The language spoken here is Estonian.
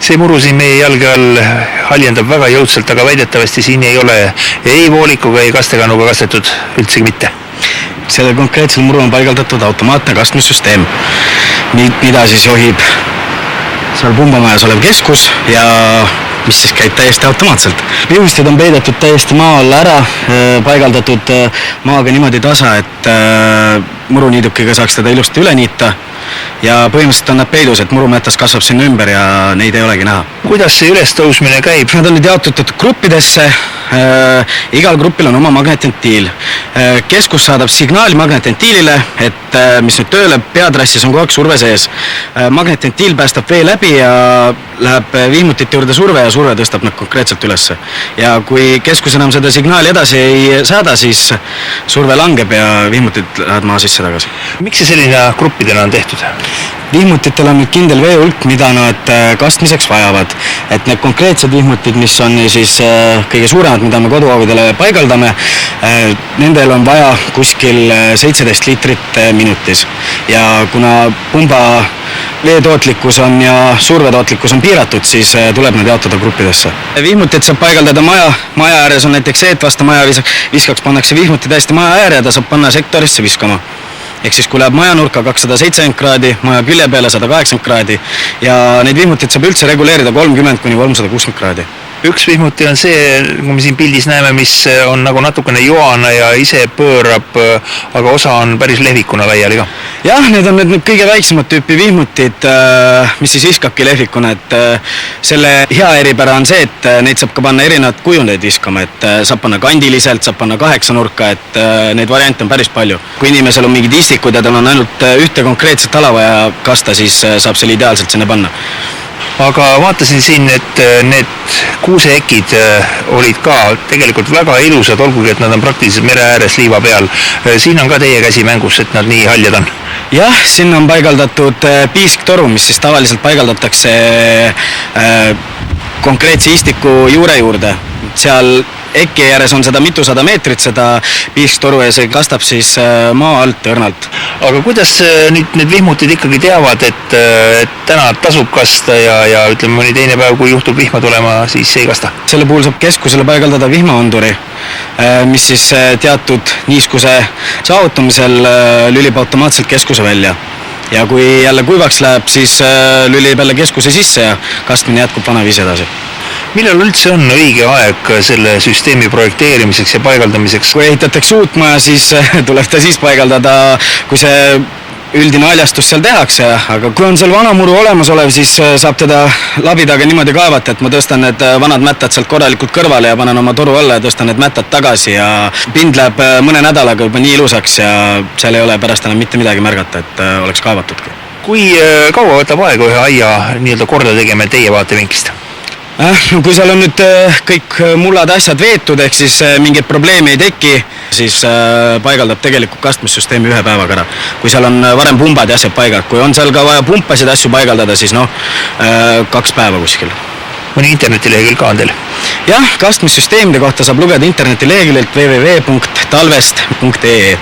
See muru siin meie jalge all haljendab väga jõudsalt, aga väidetavasti siin ei ole ei voolikuga, ei kastekanuga kastetud üldsegi mitte. Sellel konkreetsel muru on paigaldatud automaatne kastmissüsteem, mida siis juhib seal pumbamajas olev keskus ja mis siis käib täiesti automaatselt. Vihustid on peidetud täiesti maa alla ära, paigaldatud maaga niimoodi tasa, et muruniidukiga saaks teda ilusti üle niita ja põhimõtteliselt on nad peidus, et murumätas kasvab sinna ümber ja neid ei olegi näha. Kuidas see ülestõusmine käib? Nad on nüüd jaotatud gruppidesse, igal grupil on oma magnetventiil. Keskus saadab signaali magnetventiilile, et mis nüüd tööle peatrassis on kogu aeg surve sees. Magnetventiil päästab vee läbi ja läheb vihmutite juurde surve ja surve tõstab nad konkreetselt ülesse. Ja kui keskus enam seda signaali edasi ei saada, siis surve langeb ja vihmutid lähevad maa sisse tagasi. Miks see selline gruppidena on tehtud? Vihmutitel on nüüd kindel veehulk, mida nad kastmiseks vajavad. Et need konkreetsed vihmutid, mis on siis kõige suuremad, mida me koduhoovidele paigaldame, nendel on vaja kuskil 17 liitrit minutis. Ja kuna pumba veetootlikkus on ja survetootlikkus on piiratud, siis tuleb nad jaotada gruppidesse. Vihmutit saab paigaldada maja ääres on näiteks see, et vasta maja viskaks pannakse vihmuti täiesti maja äär ja ta saab panna sektorisse viskama. Ehk siis kui läheb maja nurka 270 kraadi, maja külje peale 180 kraadi ja neid vihmutit saab üldse reguleerida 30–360 kraadi. Üks vihmuti on see, kui me siin pildis näeme, mis on nagu natukene joana ja ise pöörab, aga osa on päris lehvikuna laiali ka. Jah, need on need kõige väiksemad tüüpi vihmutid, mis siis viskabki lehvikuna, et selle hea eripära on see, et neid saab ka panna erinevad kujundeid viskama, et saab panna kandiliselt, saab panna 8 nurka, et neid variante on päris palju. Kui inimesel on mingid istikud ja tal on ainult ühte konkreetset ala vaja kasta, siis saab selle ideaalselt sinna panna. Aga vaatasin siin, et need kuuseekid olid ka tegelikult väga ilusad, olgugi, et nad on praktiliselt mere ääres liiva peal. Siin on ka teie käsi mängus, et nad nii haljad on. Jah, sinna on paigaldatud piisktoru, mis siis tavaliselt paigaldatakse konkreetse istiku juurde. Seal eki ääres on seda mitusada meetrit, seda piisktoru ja see kastab siis maa alt õrnalt. Aga kuidas nüüd need vihmutid ikkagi teavad, et täna tasub kasta ja ütleme mõni teine päev, kui juhtub vihma tulema, siis ei kasta? Selle puhul saab keskusele paigaldada vihmaonduri, mis siis teatud niiskuse saavutamisel lülib automaatselt keskuse välja. Ja kui jälle kuivaks läheb, siis lülib jälle keskuse sisse ja kastmine jätkub vanaviisi edasi. Millal üldse on õige aeg selle süsteemi projekteerimiseks ja paigaldamiseks? Kui ehitatakse uut maja, siis tuleb ta siis paigaldada, kui see üldine haljastus seal tehakse, aga kui on seal vana muru olemas olev, siis saab teda labidaga niimoodi kaevata, et ma tõstan need vanad mättad sealt korralikult kõrvale ja panen oma toru alla ja tõstan need mättad tagasi ja pind läheb mõne nädalaga juba nii ilusaks ja seal ei ole pärast enam mitte midagi märgata, et oleks kaevatudki. Kui kaua võtab aega ühe aia nii-öelda korda tegema teie vaatevinkist? Kui seal on nüüd kõik mullad asjad veetud, ehk siis mingit probleemi ei teki, siis paigaldab tegelikult kastmissüsteemi 1 päevaga ära. Kui seal on varem pumbad ja asjad paigad, kui on seal ka vaja pumpasid asju paigaldada, siis 2 päeva kuskil. Mõni internetilehekülg ka on teil? Jah, kastmissüsteemide kohta saab lugeda internetileheküljelt www.talvest.ee.